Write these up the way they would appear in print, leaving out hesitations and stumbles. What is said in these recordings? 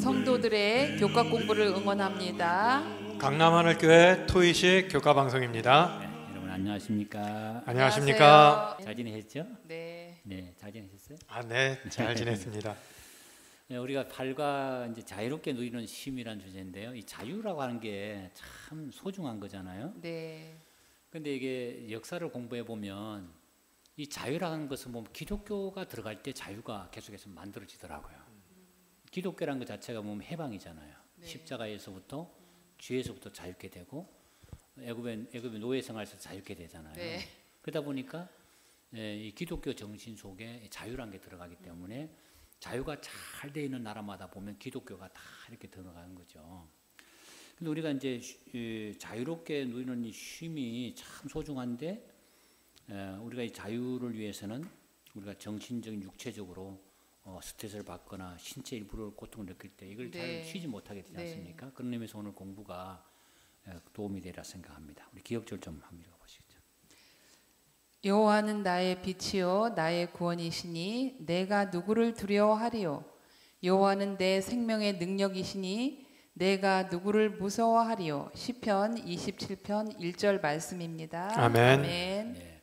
성도들의 교과 공부를 응원합니다. 강남하늘교회 토이식 교과 방송입니다. 네, 여러분 안녕하십니까? 안녕하십니까? 잘 지내셨죠? 네. 네, 잘 지내셨어요? 네, 잘 지냈습니다. 네, 우리가 발과 이제 자유롭게 누리는 쉼이란 주제인데요. 이 자유라고 하는 게 참 소중한 거잖아요. 네. 근데 이게 역사를 공부해 보면 이 자유라는 것은 뭐 기독교가 들어갈 때 자유가 계속해서 만들어지더라고요. 기독교라는 것 자체가 보면 해방이잖아요. 네. 십자가에서부터 죄에서부터 자유케 되고 애굽의 노예 생활에서 자유케 되잖아요. 네. 그러다 보니까 이 기독교 정신 속에 자유라는 게 들어가기 때문에 자유가 잘 돼 있는 나라마다 보면 기독교가 다 이렇게 들어가는 거죠. 근데 우리가 이제 자유롭게 누리는 이 쉼이 참 소중한데 우리가 이 자유를 위해서는 우리가 정신적인 육체적으로 스트레스를 받거나 신체 일부를 고통을 느낄 때 이걸 네. 잘 쉬지 못하게 되지 네. 않습니까? 그런 의미에서 오늘 공부가 도움이 되리라 생각합니다. 우리 기억절 좀 한번 읽어보시죠. 여호와는 나의 빛이요 나의 구원이시니 내가 누구를 두려워하리요. 여호와는 내 생명의 능력이시니 내가 누구를 무서워하리요. 시편 27편 1절 말씀입니다. 아멘. 네.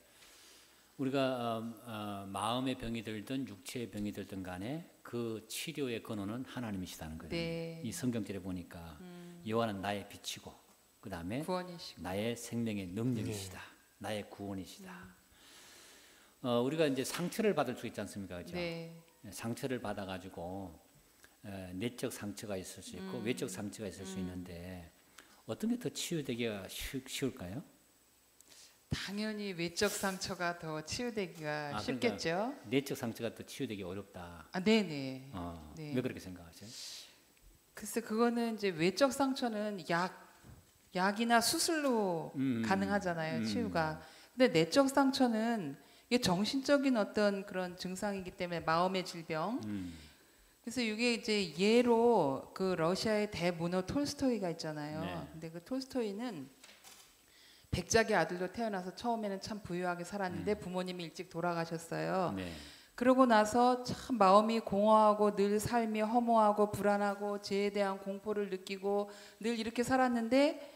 우리가 마음의 병이 들든 육체의 병이 들든 간에 그 치료의 근원은 하나님이시다는 거예요. 네. 이 성경절에 보니까 여호와는 나의 빛이고 그 다음에 구원이시고 나의 생명의 능력이시다. 나의 구원이시다. 우리가 이제 상처를 받을 수 있지 않습니까? 그렇죠? 네. 상처를 받아가지고 내적 상처가 있을 수 있고 외적 상처가 있을 수 있는데 어떤 게 더 치유되기가 쉬울까요? 당연히 외적 상처가 더 치유되기가 쉽겠죠. 그러니까 내적 상처가 더 치유되기 어렵다. 네네. 네. 왜 그렇게 생각하세요? 글쎄 그거는 이제 외적 상처는 약이나 수술로 가능하잖아요. 치유가. 근데 내적 상처는 이게 정신적인 어떤 그런 증상이기 때문에 마음의 질병. 그래서 이게 이제 예로 그 러시아의 대문호 톨스토이가 있잖아요. 네. 근데 그 톨스토이는 백작의 아들로 태어나서 처음에는 참 부유하게 살았는데 부모님이 일찍 돌아가셨어요. 네. 그러고 나서 참 마음이 공허하고 늘 삶이 허무하고 불안하고 죄에 대한 공포를 느끼고 늘 이렇게 살았는데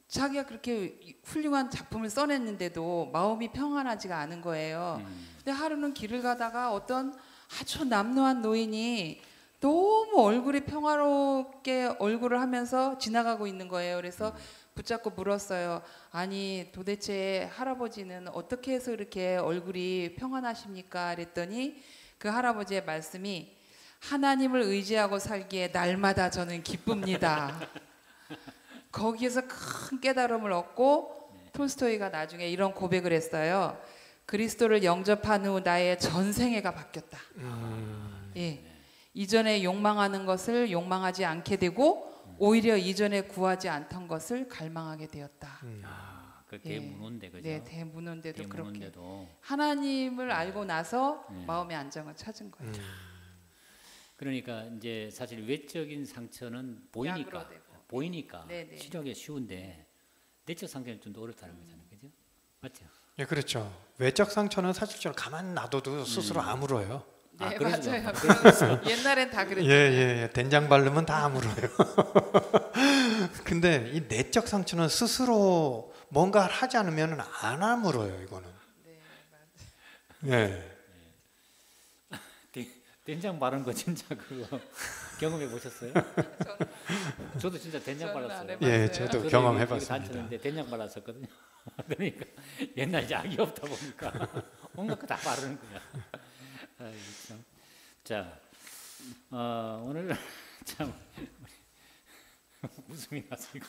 자기가 그렇게 훌륭한 작품을 써냈는데도 마음이 평안하지가 않은 거예요. 근데 하루는 길을 가다가 어떤 아주 남루한 노인이 너무 얼굴이 평화롭게 얼굴을 하면서 지나가고 있는 거예요. 그래서 붙잡고 물었어요. 아니 도대체 할아버지는 어떻게 해서 이렇게 얼굴이 평안하십니까? 그랬더니 그 할아버지의 말씀이 하나님을 의지하고 살기에 날마다 저는 기쁩니다. 거기에서 큰 깨달음을 얻고 톨스토이가 나중에 이런 고백을 했어요. 그리스도를 영접한 후 나의 전생애가 바뀌었다. 예. 이전에 욕망하는 것을 욕망하지 않게 되고 오히려 이전에 구하지 않던 것을 갈망하게 되었다. 그 대문호인데 그죠? 네, 대문호인데도 그렇게 대문호인데도. 하나님을 알고 나서 마음의 안정을 찾은 거죠. 그러니까 이제 사실 외적인 상처는 보이니까 네네. 치료하기 쉬운데 내적 상처는 좀 더 어렵다는 거잖아요, 그죠? 맞죠? 예, 그렇죠. 외적 상처는 사실적으로 가만 놔둬도 스스로 아물어요. 네, 그러시죠. 맞아요. 그런, 옛날엔 다 그랬죠. 예. 된장 바르면 다 아물어요. 근데 이 내적 상처는 스스로 뭔가 하지 않으면 안 아물어요, 이거는. 네, 맞아요. 된장 바른 거 진짜 그거 경험해 보셨어요? 저도 진짜 된장 발랐어요. 예, 저도 경험해봤습니다. 다쳤는데 된장 발랐었거든요. 그러니까 옛날 약이 없다 보니까 온갖 거 다 바르는 거야. 참. 자, 오늘 참 웃음이 나서 이거.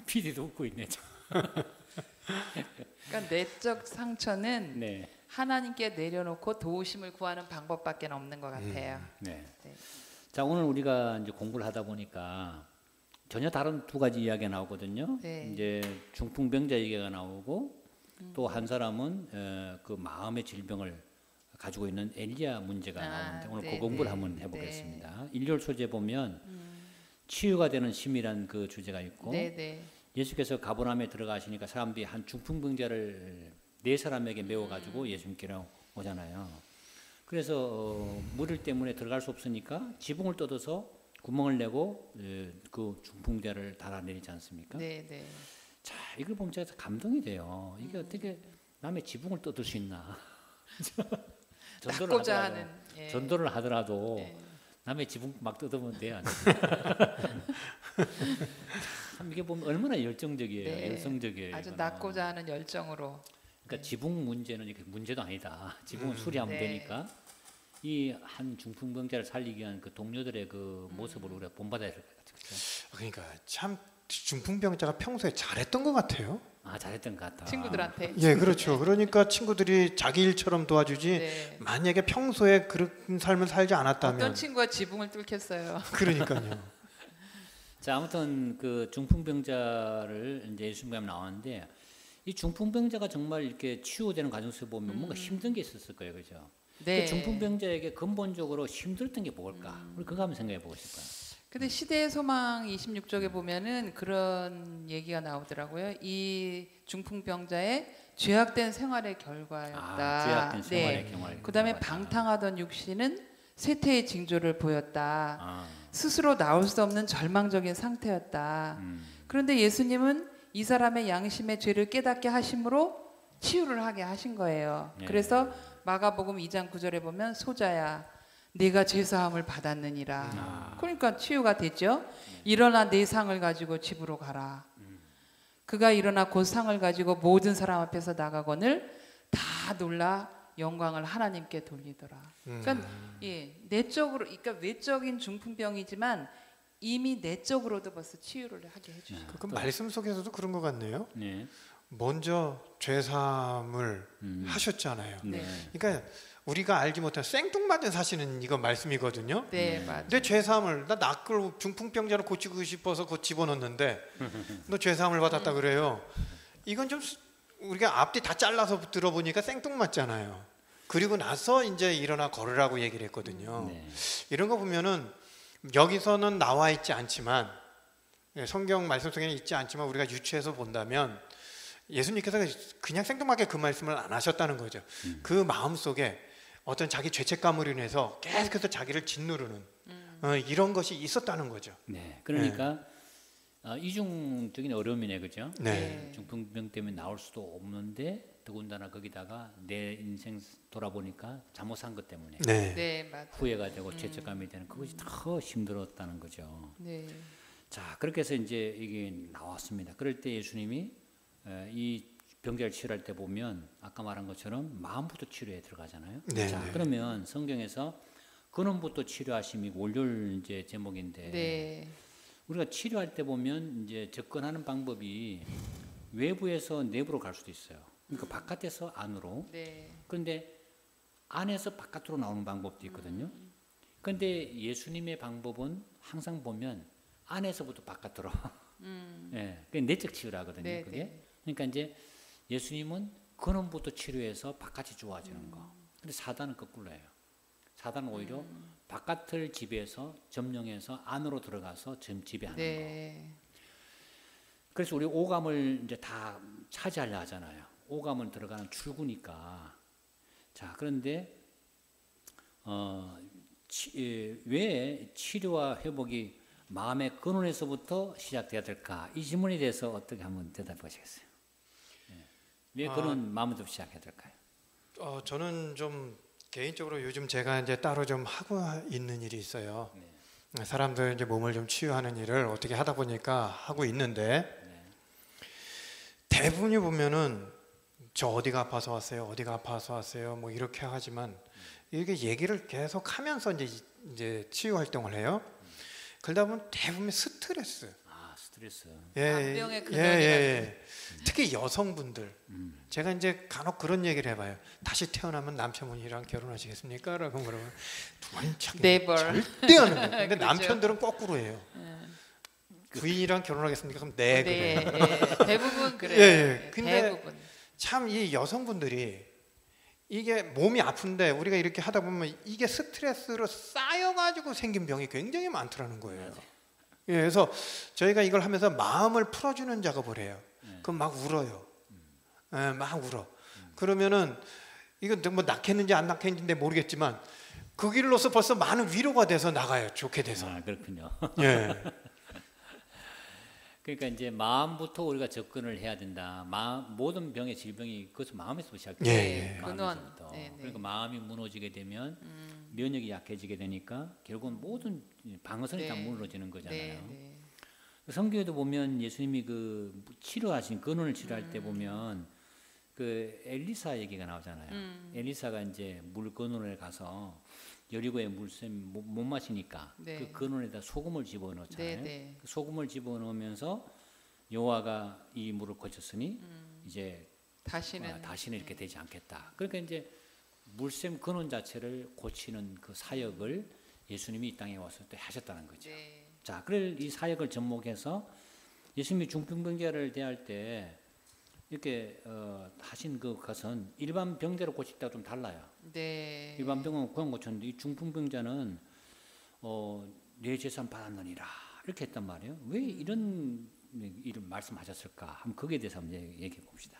PD도 웃고 있네. 그러니까 내적 상처는 네. 하나님께 내려놓고 도우심을 구하는 방법밖에 없는 것 같아요. 네. 네. 자, 오늘 우리가 이제 공부를 하다 보니까 전혀 다른 두 가지 이야기가 나오거든요. 네. 이제 중풍병자 얘기가 나오고 또 한 사람은 그 마음의 질병을 가지고 있는 엘리야 문제가 나오는데 오늘 네, 그 공부를 네. 한번 해보겠습니다. 일요일 소재 보면 치유가 되는 심이란 그 주제가 있고 네, 네. 예수께서 가버나움에 들어가시니까 사람들이 한 중풍병자를 네 사람에게 메워가지고 예수님께로 오잖아요. 그래서 물을 때문에 들어갈 수 없으니까 지붕을 뜯어서 구멍을 내고 그 중풍자를 달아내리지 않습니까? 네, 네. 자, 이걸 보면 제가 감동이 돼요. 이게 어떻게 남의 지붕을 뜯을 수 있나? 낫고자 하는 예. 전도를 하더라도 예. 남의 지붕 막 뜯으면 돼요. 참 이게 보면 얼마나 열정적이에요. 네. 열성적이에요. 아주 이거는. 낫고자 하는 열정으로. 그러니까 지붕 문제는 이게 문제도 아니다. 지붕은 수리하면 네. 되니까 이 한 중풍병자를 살리기 위한 그 동료들의 그 모습을 우리가 본받아야 될 것 같아요. 그렇죠? 그러니까 참 중풍병자가 평소에 잘했던 것 같아요. 아, 잘했던 것 같아. 친구들한테. 예, 그렇죠. 그러니까 친구들이 자기 일처럼 도와주지. 네. 만약에 평소에 그런 삶을 살지 않았다면. 어떤 친구가 지붕을 뚫겠어요. 그러니까요. 자, 아무튼 그 중풍병자를 이제 예수님과 나왔는데 이 중풍병자가 정말 이렇게 치유되는 과정에서 보면 뭔가 힘든 게 있었을 거예요, 그죠? 네. 그 중풍병자에게 근본적으로 힘들었던 게 뭘까? 우리 그거 한번 생각해 보고 싶어요. 근데 시대의 소망 26쪽에 보면은 그런 얘기가 나오더라고요. 이 중풍병자의 죄악된 생활의 결과였다. 죄악된 생활의 네. 경험을. 그다음에 방탕하던 육신은 쇠퇴의 징조를 보였다. 아, 스스로 나올 수 없는 절망적인 상태였다. 그런데 예수님은 이 사람의 양심의 죄를 깨닫게 하심으로 치유를 하게 하신 거예요. 네. 그래서 마가복음 2장 9절에 보면 소자야 네가 죄사함을 받았느니라. 그러니까 치유가 됐죠. 일어나 내 상을 가지고 집으로 가라. 그가 일어나 곧 상을 가지고 모든 사람 앞에서 나가거늘 다 놀라 영광을 하나님께 돌리더라. 그러니까 예, 내적으로, 그러니까 외적인 중풍병이지만 이미 내적으로도 벌써 치유를 하게 해주시죠. 그 말씀 속에서도 그런 것 같네요. 네. 먼저 죄사함을 하셨잖아요. 네. 그러니까 우리가 알지 못한 생뚱맞은 사실은 이거 말씀이거든요. 네, 맞아요. 내 죄사함을 나 낫글 중풍병자를 고치고 싶어서 그 집어넣는데 너 죄사함을 받았다 그래요. 이건 좀 우리가 앞뒤 다 잘라서 들어보니까 생뚱맞잖아요. 그리고 나서 이제 일어나 걸으라고 얘기를 했거든요. 네. 이런 거 보면은 여기서는 나와 있지 않지만 성경 말씀 속에는 있지 않지만 우리가 유추해서 본다면 예수님께서 그냥 생뚱맞게 그 말씀을 안 하셨다는 거죠. 그 마음 속에 어떤 자기 죄책감으로 인해서 계속해서 자기를 짓누르는 이런 것이 있었다는 거죠. 네. 그러니까 이중적인 어려움이네, 그죠? 네. 중풍병 때문에 나올 수도 없는데 더군다나 거기다가 내 인생 돌아보니까 잘못 산 것 때문에 네. 네, 맞아요. 후회가 되고 죄책감이 되는 그것이 더 힘들었다는 거죠. 네. 자, 그렇게 해서 이제 이게 나왔습니다. 그럴 때 예수님이 이 병자를 치료할 때 보면 아까 말한 것처럼 마음부터 치료에 들어가잖아요. 네, 자, 네. 그러면 성경에서 근원부터 치료하심이 월요일 이제 제목인데 네. 우리가 치료할 때 보면 이제 접근하는 방법이 외부에서 내부로 갈 수도 있어요. 그러니까 바깥에서 안으로. 네. 그런데 안에서 바깥으로 나오는 방법도 있거든요. 그런데 예수님의 방법은 항상 보면 안에서부터 바깥으로. 예, 그게 내적 치유라거든요. 네, 그게. 네. 그러니까 이제 예수님은 근원부터 치료해서 바깥이 좋아지는 거. 근데 사단은 거꾸로예요. 사단은 오히려 바깥을 지배해서 점령해서 안으로 들어가서 지배하는 거. 네. 그래서 우리 오감을 이제 다 차지하려 하잖아요. 오감은 들어가는 출구니까. 자, 그런데 왜 치료와 회복이 마음의 근원에서부터 시작돼야 될까? 이 질문에 대해서 어떻게 한번 대답해 보시겠어요? 왜 근원 마음부터 시작해야 될까요? 저는 좀 개인적으로 요즘 제가 이제 따로 좀 하고 있는 일이 있어요. 네. 사람들 이제 몸을 좀 치유하는 일을 어떻게 하다 보니까 하고 있는데 대부분이 보면은 저 어디가 아파서 왔어요, 어디가 아파서 왔어요, 뭐 이렇게 하지만 이게 얘기를 계속 하면서 이제 치유 활동을 해요. 그러다 보면 대부분 스트레스. 아, 스트레스. 만병의 근원이라는. 특히 여성분들. 제가 이제 간혹 그런 얘기를 해봐요. 다시 태어나면 남편분이랑 결혼하시겠습니까? 라고 물어보면 두번쩍 Never. 절대 안 해요. 근데 그렇죠. 남편들은 거꾸로 해요. 부인이랑 결혼하겠습니까? 그럼 네, 네, 그래요. 예. 대부분 그래요. 예, 예. 근데 대부분. 참 이 여성분들이 이게 몸이 아픈데 우리가 이렇게 하다 보면 이게 스트레스로 쌓여가지고 생긴 병이 굉장히 많더라는 거예요. 예, 그래서 저희가 이걸 하면서 마음을 풀어주는 작업을 해요. 그럼 막 울어요. 예, 막 울어. 그러면은 이거 뭐 낙했는지 안 낙했는지 모르겠지만 그 길로서 벌써 많은 위로가 돼서 나가요. 좋게 돼서. 아, 그렇군요. 예. 그러니까 이제 마음부터 우리가 접근을 해야 된다. 모든 병의 질병이 그것은 마음에서부터 시작돼요. 예, 예. 마음에서부터. 네, 네. 그러니까 마음이 무너지게 되면 면역이 약해지게 되니까 결국은 모든 방어선이 다 네. 무너지는 거잖아요. 네, 네. 성경에도 보면 예수님이 그 치료하신 근원을 치료할 때 보면 그 엘리사 얘기가 나오잖아요. 엘리사가 이제 물 근원에 가서 여리고의 물샘 못 마시니까 네. 그 근원에다 소금을 집어넣잖아요. 네, 네. 그 소금을 집어넣으면서 여호와가 이 물을 고쳤으니 이제 다시는 다시는 이렇게 되지 않겠다. 그러니까 이제 물샘 근원 자체를 고치는 그 사역을 예수님이 이 땅에 와서 또 하셨다는 거죠. 네. 자, 그래 이 사역을 접목해서 예수님이 중풍병자를 대할 때 이렇게 하신 그것은 일반 병대로 고칠 때와 좀 달라요. 네. 일반 병은 그냥 고쳤는데 이 중풍병자는 내 재산 받았느니라 이렇게 했단 말이에요. 왜 이런 일을 말씀하셨을까? 한번 거기에 대해서 한번 얘기해 봅시다.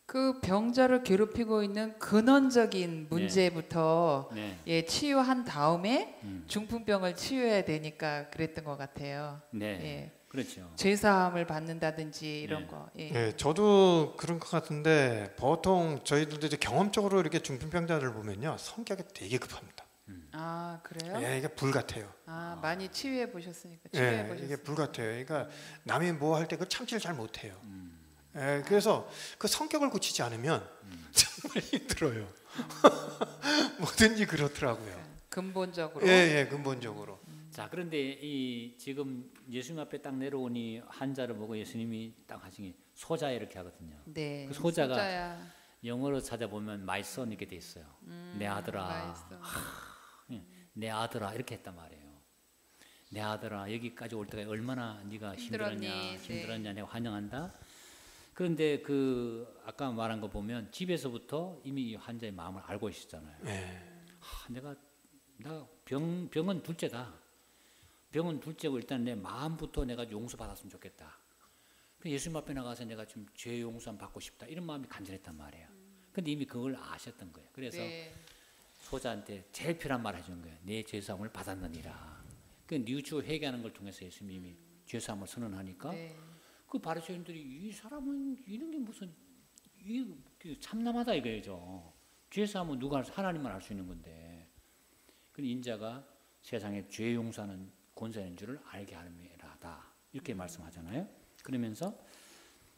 그 병자를 괴롭히고 있는 근원적인 문제부터 네. 예, 치유한 다음에 음. 중풍병을 치유해야 되니까 그랬던 것 같아요. 네. 예. 그렇죠. 죄사함을 받는다든지 이런 네. 거. 예. 예, 저도 그런 것 같은데 보통 저희들도 이제 경험적으로 이렇게 중풍병자를 보면요 성격이 되게 급합니다. 아 그래요? 예, 이게 불 같아요. 아 많이 치유해 보셨으니까 치유해 예, 보셨으니까. 이게 불 같아요. 그러니까 남이 뭐 할 때 그 참지를 잘 못해요. 음. 예, 그래서 그 성격을 고치지 않으면 정말 힘들어요. 뭐든지 그렇더라고요. 근본적으로. 예, 예, 근본적으로. 자, 그런데 이 지금 예수님 앞에 딱 내려오니 환자를 보고 예수님이 딱 하신 게 소자 이렇게 하거든요. 네. 그 소자가 소자야. 영어로 찾아보면 my son 이렇게 돼 있어요. 내 아들아, 맛있어. 내 아들아 이렇게 했단 말이에요. 내 아들아 여기까지 올 때가 얼마나 네가 힘들었니? 힘들었냐 내가 환영한다. 그런데 그 아까 말한 거 보면 집에서부터 이미 이 환자의 마음을 알고 있었잖아요. 예. 나 병은 둘째다. 병은 둘째고 일단 내 마음부터 내가 용서받았으면 좋겠다. 예수님 앞에 나가서 내가 좀 죄 용서 받고 싶다 이런 마음이 간절했단 말이에요. 근데 이미 그걸 아셨던 거예요. 그래서 네. 소자한테 제일 필요한 말을 해준 거예요. 내 죄사함을 받았느니라. 그 뉘우치고 회개하는 걸 통해서 예수님이 죄사함을 선언하니까 네. 그 바리새인들이 이 사람은 이런 게 무슨 참남하다 이거죠. 죄사함은 누가 하나님만 알 수 있는 건데. 그 인자가 세상에 죄 용서하는 권세인 줄을 알게 함이라다 이렇게 말씀하잖아요. 그러면서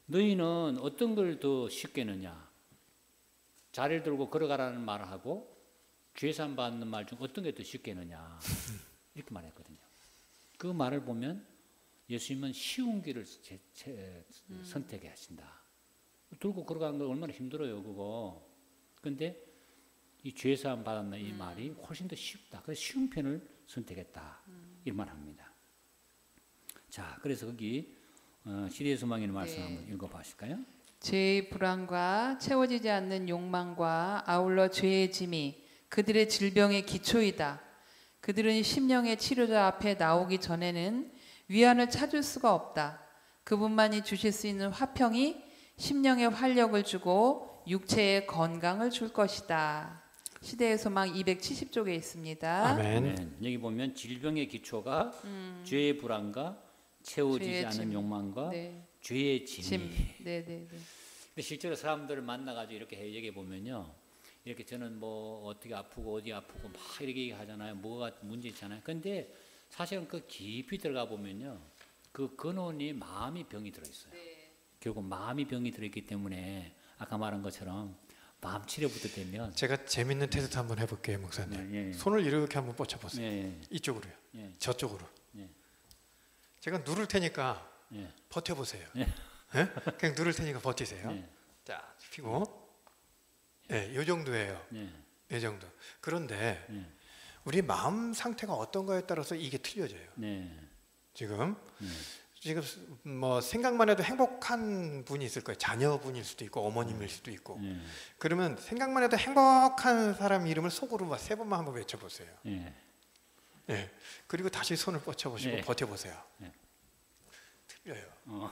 너희는 어떤 걸 더 쉽게느냐? 자리를 들고 걸어가라는 말을 하고 죄사함 받는 말 중 어떤 게 더 쉽게느냐? 이렇게 말했거든요. 그 말을 보면 예수님은 쉬운 길을 선택해 하신다. 들고 걸어가는 거 얼마나 힘들어요, 그거. 근데 이 죄사함 받았나 이 말이 훨씬 더 쉽다. 그래서 쉬운 편을 선택했다. 이 말합니다. 자, 그래서 거기 시대의 소망이라는 말씀 네. 한번 읽어보실까요? 죄의 불안과 채워지지 않는 욕망과 아울러 죄의 짐이 그들의 질병의 기초이다. 그들은 심령의 치료자 앞에 나오기 전에는 위안을 찾을 수가 없다. 그분만이 주실 수 있는 화평이 심령의 활력을 주고 육체의 건강을 줄 것이다. 시대의 소망 270쪽에 있습니다. 아멘. 여기 보면 질병의 기초가 죄의 불안과 채워지지 죄의 않은 짐. 욕망과 네. 죄의 짐이. 짐. 네, 네, 네. 근데 실제로 사람들을 만나가지고 이렇게 얘기해 보면요, 이렇게 저는 뭐 어떻게 아프고 어디 아프고 막 이렇게 얘기하잖아요. 뭐가 문제 있잖아요. 근데 사실은 그 깊이 들어가 보면요, 그 근원이 마음이 병이 들어 있어요. 네. 결국 마음이 병이 들어 있기 때문에 아까 말한 것처럼 마음 치료부터 되면 제가 재밌는 테스트 한번 해볼게요, 목사님. 예, 예. 손을 이렇게 한번 뻗쳐보세요. 예, 이쪽으로요. 예, 저쪽으로. 예. 제가 누를 테니까 예. 버텨보세요. 예. 예? 그냥 누를 테니까 버티세요. 예. 자, 피고. 예, 요 정도예요. 예. 이 정도. 그런데 예. 우리 마음 상태가 어떤가에 따라서 이게 틀려져요. 네. 지금 네. 뭐 생각만 해도 행복한 분이 있을 거예요. 자녀분일 수도 있고 어머님일 수도 있고. 네. 그러면 생각만 해도 행복한 사람 이름을 속으로 세 번만 한번 외쳐보세요. 네. 예. 그리고 다시 손을 뻗쳐보시고 네. 버텨보세요. 네. 틀려요. 어.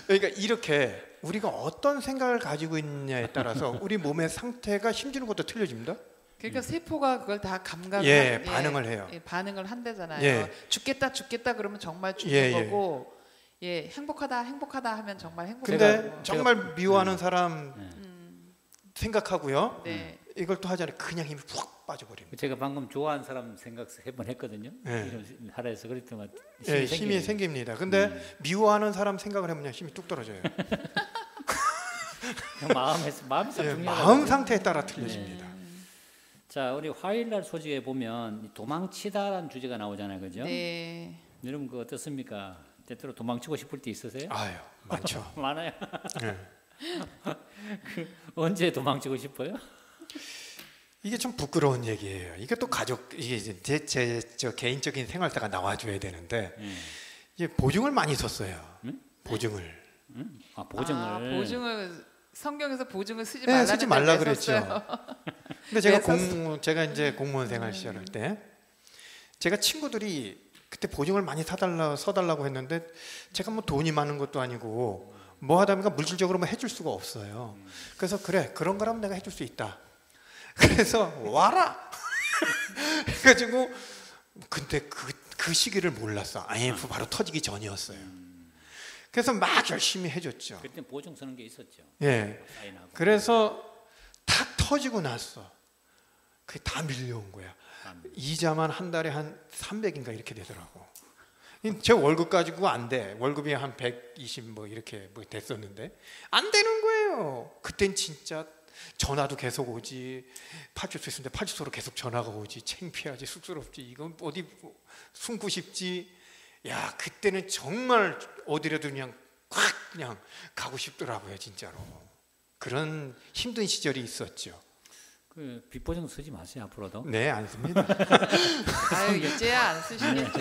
그러니까 그러니까 이렇게 우리가 어떤 생각을 가지고 있느냐에 따라서 우리 몸의 상태가 힘주는 것도 틀려집니다. 그러니까 세포가 그걸 다 감각을 예, 반응을 해요. 예, 반응을 한대잖아요. 예. 죽겠다 그러면 정말 죽는 예, 예. 거고, 예, 행복하다 하면 정말 근데 행복하고. 정말 미워하는 사람 생각하고요. 네. 이걸 또 하잖아요. 그냥 힘이 푹 빠져버립니다. 제가 방금 좋아하는 사람 생각 세 번 했거든요. 네. 이런 하라에서 그랬더만 예, 힘이 생깁니다. 근데 미워하는 사람 생각을 해보면 힘이 뚝 떨어져요. 마음이 참 예, 중요하다. 마음 상태에 따라 틀려집니다. 자, 우리 화요일날 소식에 보면 도망치다라는 주제가 나오잖아요, 그죠? 네. 여러분 그 어떻습니까? 때때로 도망치고 싶을 때 있으세요? 아유, 많죠. 많아요. 예. 언제 도망치고 싶어요? 이게 좀 부끄러운 얘기예요. 이게 또 가족 이게 이제 제 개인적인 생활사가 나와줘야 되는데 이게 보증을 많이 썼어요. 보증을. 보증을 성경에서 보증을 쓰지 네, 말라는 쓰지 말라 데 그랬죠. 썼어요. 근데 제가 왜 제가 이제 공무원 생활 시절할 때 제가 친구들이 그때 보증을 많이 써달라고 했는데 제가 뭐 돈이 많은 것도 아니고 뭐 하다 보니까 물질적으로 뭐 해줄 수가 없어요. 그래서 그래 그런 거라면 내가 해줄 수 있다. 그래서 와라. 그래가지고 근데 그 시기를 몰랐어. IMF 바로 터지기 전이었어요. 그래서 막 열심히 해줬죠. 그때 보증 쓰는 게 있었죠. 예. 사인하고. 그래서 탁 터지고 났어. 그게 다 밀려온 거야. 이자만 한 달에 한 300인가 이렇게 되더라고. 제 월급 가지고 안 돼. 월급이 한 120 뭐 이렇게 뭐 됐었는데 안 되는 거예요. 그땐 진짜 전화도 계속 오지. 파출소 있는데 파출소로 계속 전화가 오지. 창피하지, 쑥스럽지. 이건 어디 숨고 싶지. 야, 그때는 정말 어디라도 그냥 꽉 그냥 가고 싶더라고요, 진짜로. 그런 힘든 시절이 있었죠. 그 빚보증 쓰지 마세요 앞으로도. 네, 안 씁니다. 아유, 이제야 안 쓰시겠죠.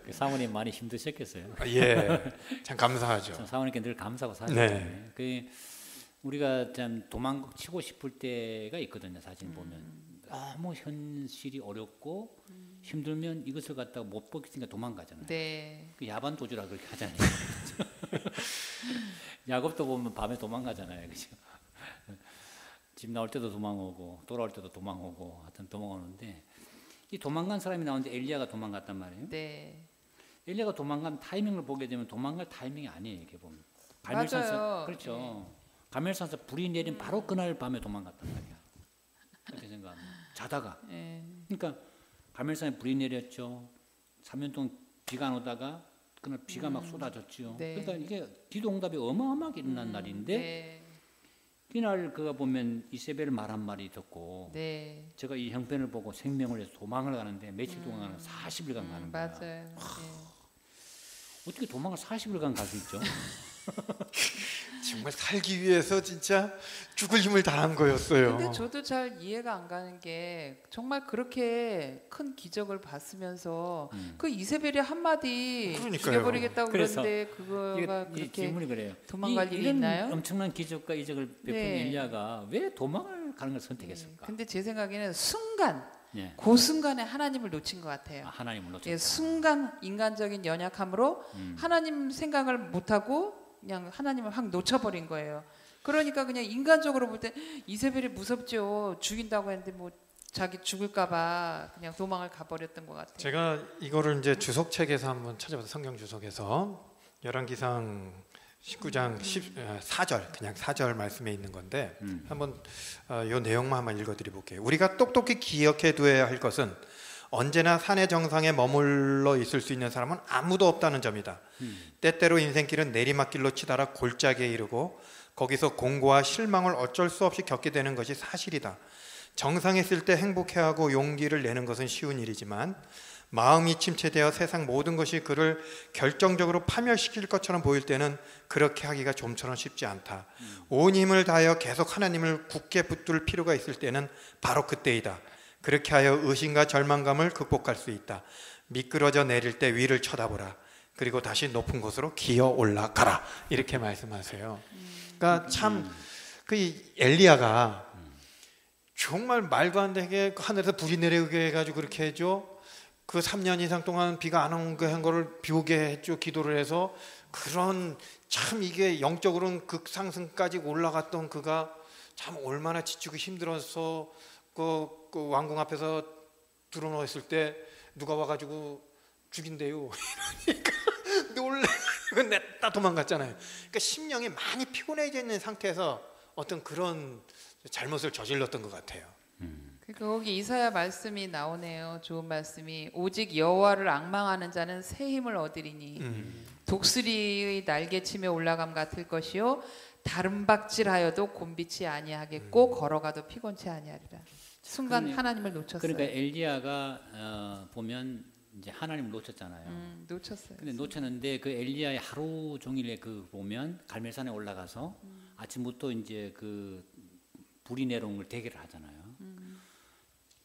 그 사모님 많이 힘드셨겠어요. 예, 참 감사하죠. 사모님께 늘 감사하고 네. 사셨잖아요. 그 우리가 참 도망치고 싶을 때가 있거든요. 사진 보면 너무 현실이 어렵고 힘들면 이것을 갖다가 못 버티니까 도망가잖아요. 네. 그 야반 도주라 그렇게 하잖아요. 야곱도 보면 밤에 도망가잖아요, 그죠? 집 나올 때도 도망오고 돌아올 때도 도망오고 하여튼 도망오는데 이 도망간 사람이 나오는데 엘리야가 도망갔단 말이에요. 네. 엘리야가 도망간 타이밍을 보게 되면 도망갈 타이밍이 아니에요, 이렇게 보면. 맞아요. 그렇죠. 네. 갈멜산에서 불이 내린 바로 그날 밤에 도망갔단 말이야. 그렇게 생각하면 자다가. 네. 그러니까 갈멜산에 불이 내렸죠. 3년 동안 비가 안 오다가 그날 비가 막 쏟아졌죠. 네. 그러니까 이게 기도 응답이 어마어마하게 일어난 날인데 네. 그날 그가 보면 이세벨 말 한 말이 듣고 네. 제가 이 형편을 보고 생명을 위해서 도망을 가는데 며칠 동안 40일간 가는 거야. 맞아요. 네. 어떻게 도망을 40일간 갈 수 있죠? 정말 살기 위해서 진짜 죽을 힘을 다한 거였어요. 근데 저도 잘 이해가 안 가는 게 정말 그렇게 큰 기적을 봤으면서 그 이세벨이 한마디 그러니까요. 죽여버리겠다고 그래서 그러는데 그거가 이 그렇게 질문이 그래요. 도망갈 일이 이런 있나요? 엄청난 기적과 이적을 베푼 네. 엘리야가 왜 도망을 가는 걸 선택했을까? 근데 제 생각에는 순간 예. 그 순간에 하나님을 놓친 것 같아요. 하나님을 놓쳤다. 예, 순간 인간적인 연약함으로 하나님 생각을 못하고 그냥 하나님을 확 놓쳐버린 거예요. 그러니까 그냥 인간적으로 볼 때 이세벨이 무섭죠. 죽인다고 했는데 뭐 자기 죽을까봐 그냥 도망을 가버렸던 것 같아요. 제가 이거를 이제 주석책에서 한번 찾아봐서 성경 주석에서 열왕기상 19장 4절 그냥 4절 말씀에 있는 건데 한번 요 내용만 한번 읽어드려 볼게요. 우리가 똑똑히 기억해 두어야 할 것은 언제나 산의 정상에 머물러 있을 수 있는 사람은 아무도 없다는 점이다. 때때로 인생길은 내리막길로 치달아 골짜기에 이르고 거기서 공고와 실망을 어쩔 수 없이 겪게 되는 것이 사실이다. 정상에 있을 때 행복해하고 용기를 내는 것은 쉬운 일이지만 마음이 침체되어 세상 모든 것이 그를 결정적으로 파멸시킬 것처럼 보일 때는 그렇게 하기가 좀처럼 쉽지 않다. 온 힘을 다하여 계속 하나님을 굳게 붙들 필요가 있을 때는 바로 그때이다. 그렇게 하여 의심과 절망감을 극복할 수 있다. 미끄러져 내릴 때 위를 쳐다보라. 그리고 다시 높은 곳으로 기어 올라가라. 이렇게 말씀하세요. 그러니까 참 그 엘리야가 정말 말도 안 되게 하늘에서 불이 내리게 해가지고 그렇게 해줘. 그 3년 이상 동안 비가 안 오게 한 거를 비 오게 했죠. 기도를 해서 그런 참 이게 영적으로는 극상승까지 올라갔던 그가 참 얼마나 지치고 힘들어서 그 왕궁 앞에서 드러누웠을 때 누가 와가지고 죽인대요. 그러니까 놀래가지고 냈다 도망갔잖아요. 그러니까 심령이 많이 피곤해져 있는 상태에서 어떤 그런 잘못을 저질렀던 것 같아요. 그러니까 거기 이사야 말씀이 나오네요. 좋은 말씀이 오직 여호와를 앙망하는 자는 새 힘을 얻으리니 독수리의 날개침에 올라감 같을 것이요 다름박질하여도 곤비치 아니하겠고 걸어가도 피곤치 아니하리라. 순간 그러네. 하나님을 놓쳤어요. 그러니까 엘리야가 보면 이제 하나님을 놓쳤잖아요. 놓쳤어요. 근데 놓쳤는데 그 엘리야의 하루 종일에 그 보면 갈멜산에 올라가서 아침부터 이제 그 불이 내려온 걸 대기를 하잖아요.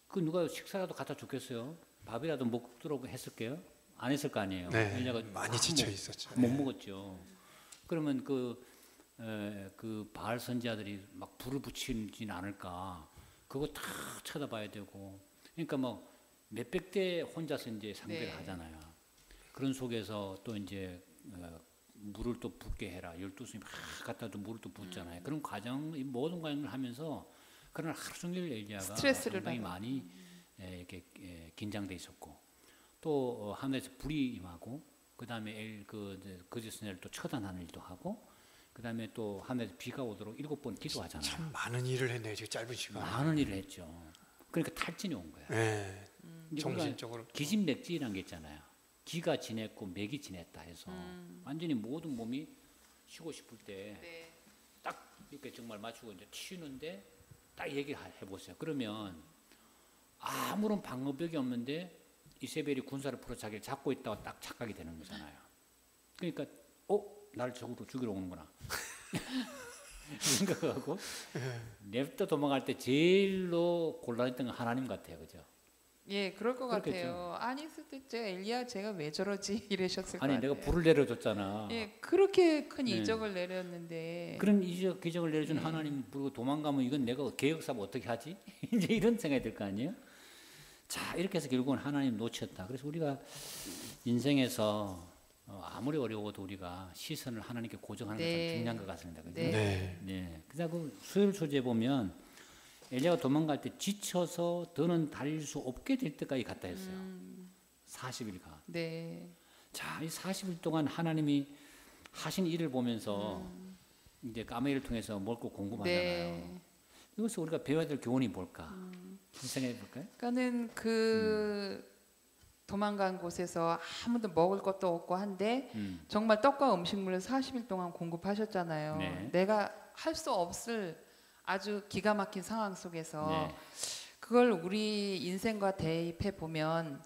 그 누가 식사라도 갖다 줬겠어요? 밥이라도 먹도록 했을게요? 안 했을 거 아니에요. 네, 엘리야가 많이 지쳐 있었죠. 못 먹었죠. 그러면 그 바알 선지자들이 막 불을 붙이진 않을까? 그거 다 쳐다봐야 되고. 그러니까 뭐 몇백 대 혼자서 이제 상대를 네. 하잖아요. 그런 속에서 또 이제 물을 또 붓게 해라. 12손이 막 갖다 또 물을 또 붓잖아요. 그런 과정, 이 모든 과정을 하면서 그러나 하루 종일 엘리야가 스트레스를 상당히 받아. 많이 이렇게 긴장돼 있었고 또 하늘에서 불이 임하고 그 다음에 거짓 선지자를 또 처단하는 일도 하고 그 다음에 또 하늘에서 비가 오도록 7번 기도하잖아요. 참 많은 일을 했네요. 지금 짧은 시간. 많은 일을 했죠. 그러니까 탈진이 온 거야. 네, 이제 정신적으로. 우리가 기진맥진이라는 게 있잖아요. 기가 지냈고 맥이 지냈다 해서 완전히 모든 몸이 쉬고 싶을 때 딱 이렇게 정말 맞추고 이제 튀는데 딱 얘기를 해보세요. 그러면 아무런 방어벽이 없는데 이세벨이 군사를 풀어 자기를 잡고 있다고 딱 착각이 되는 거잖아요. 그러니까 나를 적으로 죽이러 오는구나 생각하고 냅다 도망갈 때 제일로 곤란했던 건 하나님 같아요. 그죠? 예, 그럴 것 그렇겠죠. 같아요. 아니 있을 때 엘리야 제가 왜 저러지 이러셨을 것 아니 같아요. 내가 불을 내려줬잖아. 예, 그렇게 큰 네. 이적을 내렸는데 그런 기적을 내려준 하나님 부르고 도망가면 이건 내가 계획사면 어떻게 하지? 이제 이런 생각이 들 거 아니에요? 자 이렇게 해서 결국은 하나님 놓쳤다. 그래서 우리가 인생에서 아무리 어려워도 우리가 시선을 하나님께 고정하는 게 네. 참 중요한 것 같습니다. 그죠? 네. 네. 네. 그래서 그 수요일 소재 보면 엘리야가 도망갈 때 지쳐서 더는 달릴 수 없게 될 때까지 갔다 했어요. 40일간. 네. 자, 이 40일 동안 하나님이 하신 일을 보면서 이제 까메이를 통해서 먹고 공부하잖아요. 네. 이것을 우리가 배워야 될 교훈이 뭘까? 생각해 볼까요? 그러니까는 그 도망간 곳에서 아무도 먹을 것도 없고 한데 정말 떡과 음식물을 40일 동안 공급하셨잖아요. 네. 내가 할 수 없을 아주 기가 막힌 상황 속에서 네. 그걸 우리 인생과 대입해 보면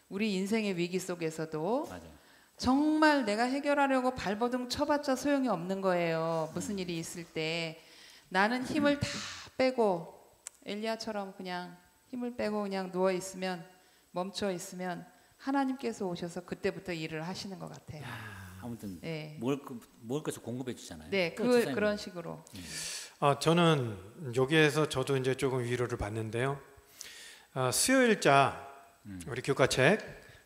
우리 인생의 위기 속에서도 맞아요. 정말 내가 해결하려고 발버둥 쳐봤자 소용이 없는 거예요. 무슨 일이 있을 때 나는 힘을 다 빼고 엘리야처럼 그냥 힘을 빼고 그냥 누워 있으면 멈춰 있으면 하나님께서 오셔서 그때부터 일을 하시는 것 같아요. 아무튼 네, 먹을 것을 공급해 주잖아요. 네, 또 지사님. 그런 식으로. 저는 여기에서 저도 이제 조금 위로를 받는데요. 수요일자 우리 교과책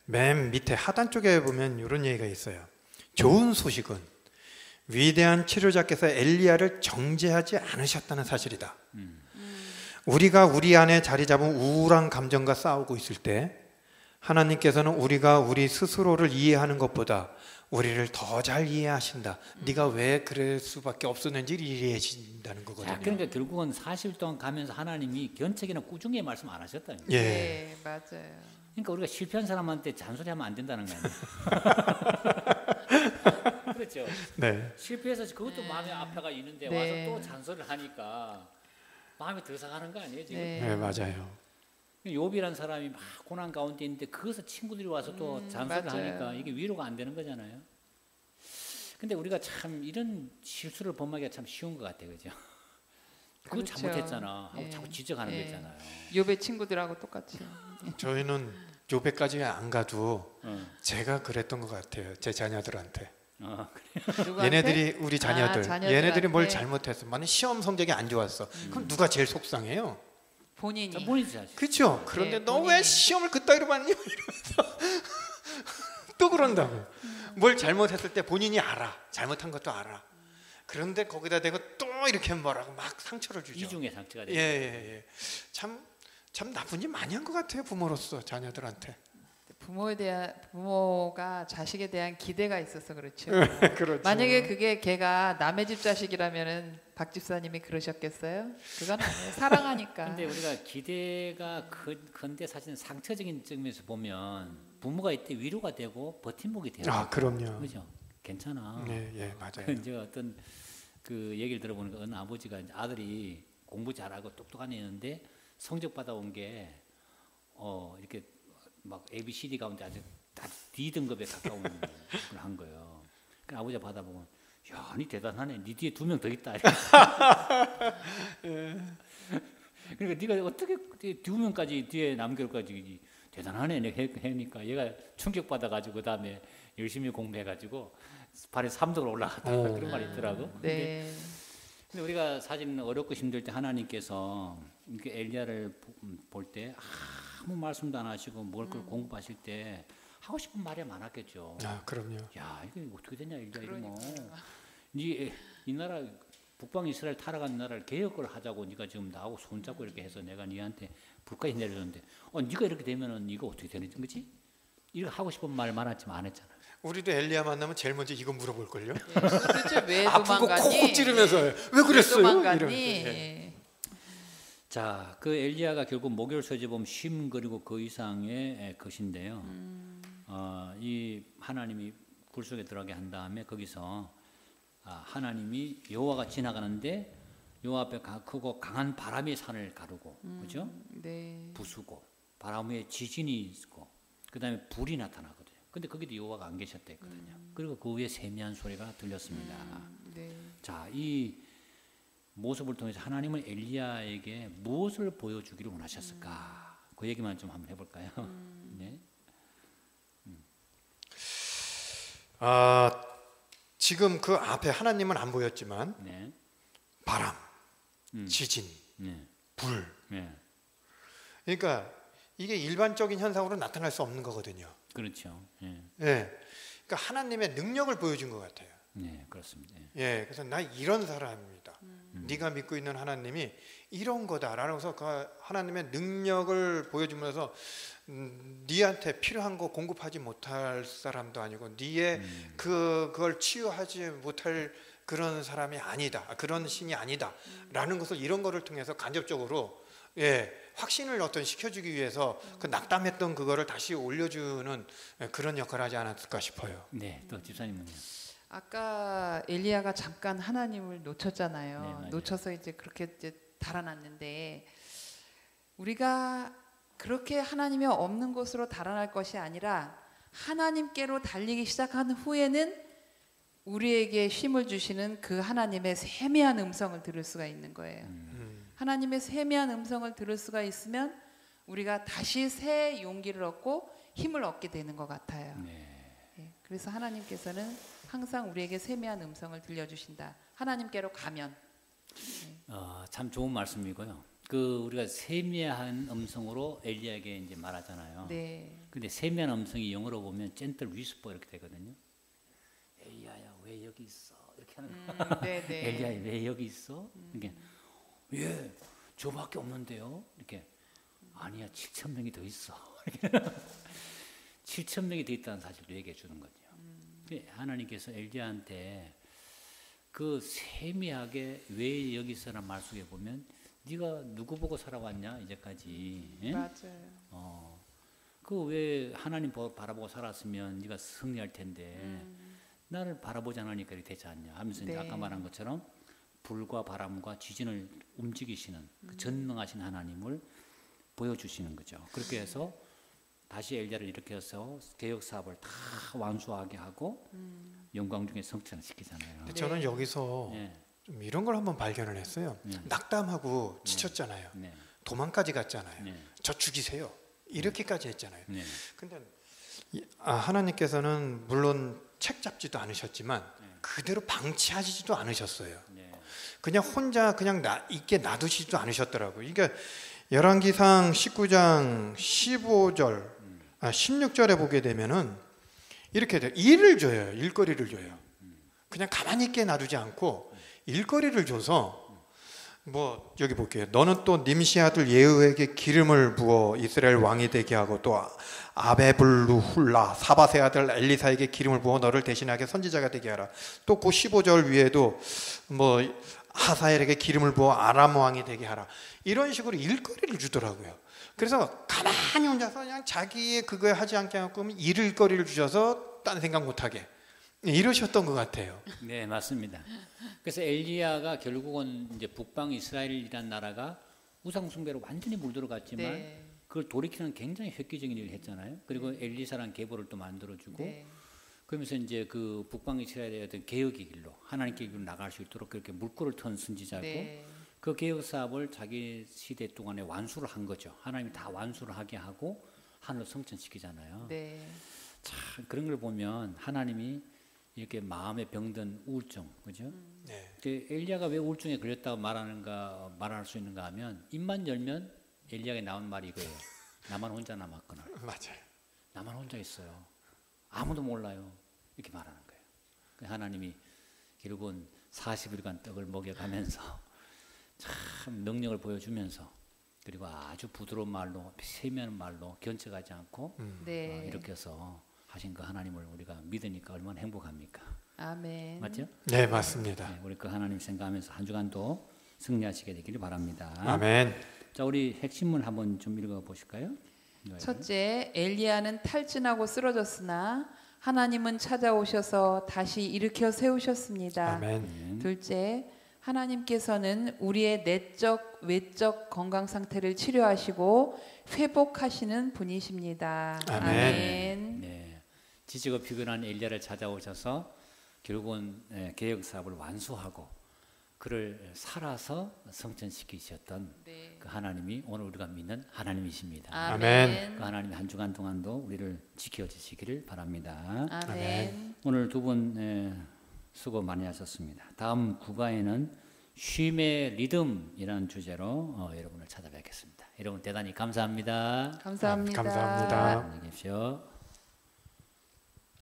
맨 밑에 하단 쪽에 보면 이런 얘기가 있어요. 좋은 소식은 위대한 치료자께서 엘리야를 정죄하지 않으셨다는 사실이다. 우리가 우리 안에 자리 잡은 우울한 감정과 싸우고 있을 때 하나님께서는 우리가 우리 스스로를 이해하는 것보다 우리를 더 잘 이해하신다. 네가 왜 그럴 수밖에 없었는지를 이해해 주신다는 거거든요. 자, 그러니까 결국은 40일 동안 가면서 하나님이 견책이나 꾸중의 말씀 안 하셨다. 예. 네, 맞아요. 그러니까 우리가 실패한 사람한테 잔소리하면 안 된다는 거 아니에요? 그렇죠. 네. 실패해서 그것도 마음에 아파가 있는데 네. 와서 또 잔소리를 하니까 마음이 더 상하는 거 아니에요 지금? 네. 네, 맞아요. 욥이라는 사람이 막 고난 가운데 있는데 그것을 친구들이 와서 또 잔소리를 맞아요. 하니까 이게 위로가 안 되는 거잖아요. 근데 우리가 참 이런 실수를 범하기가 참 쉬운 것 같아요, 그죠? 그거 그렇죠. 잘못했잖아 하고 예. 자꾸 지적하는 예. 거잖아요. 욥의 친구들하고 똑같이. 저희는 요배까지 안 가도 어. 제가 그랬던 것 같아요. 제 자녀들한테. 누구한테? 얘네들이 우리 자녀들. 자녀들한테. 얘네들이 뭘 잘못했어. 만약 시험 성적이 안 좋았어. 그럼 누가 제일 속상해요? 본인이. 본인이 자신. 그렇죠. 그런데 네, 너 왜 본인이. 시험을 그따위로 봤니? 이러면서 또 그런다고. 뭘 잘못했을 때 본인이 알아. 잘못한 것도 알아. 그런데 거기다 대고 또 이렇게 뭐라고 막 상처를 주죠. 이중의 상처가 예, 되죠. 예. 참 나쁜 일 많이 한 것 같아요. 부모로서 자녀들한테. 부모가 자식에 대한 기대가 있어서 그렇죠. 그렇죠. 만약에 그게 걔가 남의 집 자식이라면은 박 집사님이 그러셨겠어요? 그건 아니에요. 사랑하니까. 근데 우리가 기대가 큰데 사실은 상처적인 측면에서 보면 부모가 이때 위로가 되고 버팀목이 돼요. 아, 그럼요. 그죠? 괜찮아. 네, 예, 맞아요. 이제 어떤 그 얘기를 들어보니까 어느 아버지가 이제 아들이 공부 잘하고 똑똑한 애였는데 성적 받아온 게 이렇게 막 A, B, C, D 가운데 아주 다 D 등급에 가까운 걸 한 거예요. 그 아버지가 받아보면 야, 니 대단하네. 니 뒤에 2명 더 있다. 그러니까 네가 어떻게 2명까지 뒤에 남겨까지 대단하네. 해니까 얘가 충격 받아가지고 그 다음에 열심히 공부해가지고 발에 3등으로 올라갔다 그런 말이 있더라고. 네. 근데 우리가 사실 어렵고 힘들 때 하나님께서 이렇게 엘리야를 볼 때 아무 말씀도 안 하시고 뭘 걸 공부하실 때 하고 싶은 말이 많았겠죠. 아, 그럼요. 야, 이게 어떻게 되냐 엘리야 이러면. 그러니까요. 이 나라 북방 이스라엘 타락한 나라를 개혁을 하자고 네가 지금 나하고 손잡고 이렇게 해서 내가 네한테 불까지 내려줬는데 네가 이렇게 되면은 이거 어떻게 되는 거지? 이거 하고 싶은 말 많았지만 안 했잖아. 우리도 엘리야 만나면 제일 먼저 이거 물어볼 걸요. 도대체 왜 아픈 거 도망갔니? 콕콕 찌르면서 왜 그랬어요? 도망갔니? 이러면서. 예. 자, 그 엘리야가 결국 목요일 서재 보면 쉼 그리고 그 이상의 것인데요. 이 하나님이 굴 속에 들어가게 한 다음에 거기서 하나님이 여호와가 지나가는데 여호와 앞에 크고 강한 바람이 산을 가르고, 그렇죠? 네. 부수고 바람 위에 지진이 있고, 그 다음에 불이 나타나거든요. 근데 거기도 여호와가 안 계셨다 했거든요. 그리고 그 위에 세미한 소리가 들렸습니다. 네. 자, 이 모습을 통해서 하나님은 엘리야에게 무엇을 보여주기를 원하셨을까? 그 얘기만 좀 한번 해볼까요? 네. 지금 그 앞에 하나님은 안 보였지만 네. 바람, 지진, 네. 불. 네. 그러니까 이게 일반적인 현상으로 나타날 수 없는 거거든요. 그렇죠. 네. 예. 그러니까 하나님의 능력을 보여준 것 같아요. 네, 그렇습니다. 예. 그래서 나 이런 사람입니다. 네가 믿고 있는 하나님이 이런 거다라면서 그 하나님의 능력을 보여주면서 네한테 필요한 거 공급하지 못할 사람도 아니고 네의 그걸 치유하지 못할 그런 사람이 아니다. 그런 신이 아니다라는 것을 이런 거를 통해서 간접적으로 확신을 어떤 시켜주기 위해서 그 낙담했던 그거를 다시 올려주는 그런 역할을 하지 않았을까 싶어요. 네, 또 집사님은요. 아까 엘리야가 잠깐 하나님을 놓쳤잖아요. 네, 맞아요. 놓쳐서 이제 그렇게 이제 달아났는데 우리가 그렇게 하나님이 없는 곳으로 달아날 것이 아니라 하나님께로 달리기 시작한 후에는 우리에게 쉼을 주시는 그 하나님의 세미한 음성을 들을 수가 있는 거예요. 하나님의 세미한 음성을 들을 수가 있으면 우리가 다시 새 용기를 얻고 힘을 얻게 되는 것 같아요. 네. 예, 그래서 하나님께서는 항상 우리에게 세미한 음성을 들려주신다. 하나님께로 가면. 참 좋은 말씀이고요. 그 우리가 세미한 음성으로 엘리야에게 이제 말하잖아요. 네. 근데 세미한 음성이 영어로 보면 gentle whisper 이렇게 되거든요. 엘리야야 왜 여기 있어? 이렇게 하는 거. 네, 네. 엘리야 왜 여기 있어? 이게 예, 저밖에 없는데요. 이렇게 아니야 7천 명이 더 있어. 7천 명이 더 있다는 사실을 얘기해 주는 거죠. 하나님께서 엘리야한테 그 세미하게 왜 여기 있어라는 말 속에 보면 네가 누구 보고 살아왔냐 이제까지. 예? 맞아요. 그 왜 하나님 바라보고 살았으면 네가 승리할 텐데 나를 바라보지 않으니까 이렇게 되지 않냐 하면서 이제 네. 아까 말한 것처럼 불과 바람과 지진을 움직이시는 그 전능하신 하나님을 보여주시는 거죠. 그렇게 해서 다시 엘리야를 이렇게 해서 개혁 사업을 다 완수하게 하고 영광 중에 성취를 시키잖아요. 근데 저는 여기서 네. 좀 이런 걸 한번 발견을 했어요. 낙담하고 지쳤잖아요. 네. 도망까지 갔잖아요. 네. 저 죽이세요. 이렇게까지 했잖아요. 네. 근데 하나님께서는 물론 책 잡지도 않으셨지만 그대로 방치하시지도 않으셨어요. 네. 그냥 혼자 그냥 있게 놔두시지도 않으셨더라고요. 그러니까 열왕기상 19장 16절에 보게 되면은 이렇게 돼요. 일을 줘요. 일거리를 줘요. 그냥 가만히 있게 놔두지 않고 일거리를 줘서 뭐 여기 볼게요. 너는 또 님시 아들 예후에게 기름을 부어 이스라엘 왕이 되게 하고 또 아베블루 훌라 사바세 아들 엘리사에게 기름을 부어 너를 대신하게 선지자가 되게 하라. 또 그 15절 위에도 뭐 하사엘에게 기름을 부어 아람 왕이 되게 하라. 이런 식으로 일거리를 주더라고요. 그래서 가만히 혼자서 그냥 자기의 그거에 하지 않게 하고 일거리를 주셔서 딴 생각 못하게 이러셨던 것 같아요. 네, 맞습니다. 그래서 엘리야가 결국은 이제 북방 이스라엘이라는 나라가 우상 숭배로 완전히 물들어갔지만 네. 그걸 돌이키는 굉장히 획기적인 일을 했잖아요. 그리고 엘리사라는 계보를 또 만들어주고 네. 그러면서 이제 그 북방 이스라엘의 어떤 개혁의 길로 하나님께 길로 나갈 수 있도록 그렇게 물꼬를 턴 선지자고 네. 그 개혁 사업을 자기 시대 동안에 완수를 한 거죠. 하나님이 다 완수를 하게 하고 하늘로 성천시키잖아요. 네. 참 그런 걸 보면 하나님이 이렇게 마음에 병든 우울증, 그죠? 네. 엘리야가 왜 우울증에 걸렸다고 말할 수 있는가 하면 입만 열면 엘리야에 나온 말이 이거예요. 나만 혼자 남았구나. 맞아요. 나만 혼자 있어요. 아무도 몰라요. 이렇게 말하는 거예요. 하나님이 결국은 40일간 떡을 먹여가면서 참 능력을 보여주면서 그리고 아주 부드러운 말로 세미한 말로 견책하지 않고 네. 이렇게 해서 하신 그 하나님을 우리가 믿으니까 얼마나 행복합니까? 아멘. 맞죠? 네, 맞습니다. 네, 우리 그 하나님 생각하면서 한 주간도 승리하시게 되기를 바랍니다. 아멘. 자, 우리 핵심문 한번 좀 읽어 보실까요? 첫째, 엘리야는 탈진하고 쓰러졌으나 하나님은 찾아오셔서 다시 일으켜 세우셨습니다. 아멘. 둘째, 하나님께서는 우리의 내적, 외적 건강 상태를 치료하시고 회복하시는 분이십니다. 아멘. 아멘. 네. 지치고 피곤한 엘리야를 찾아오셔서 결국은 개혁 사업을 완수하고 그를 살아서 성천시키셨던 네. 그 하나님이 오늘 우리가 믿는 하나님이십니다. 아멘. 그 하나님이 한 주간 동안도 우리를 지켜주시기를 바랍니다. 아멘. 오늘 두 분 수고 많이 하셨습니다. 다음 국가에는 쉼의 리듬이라는 주제로 여러분을 찾아뵙겠습니다. 여러분 대단히 감사합니다. 감사합니다. 감사합니다. 안녕히 계십시오.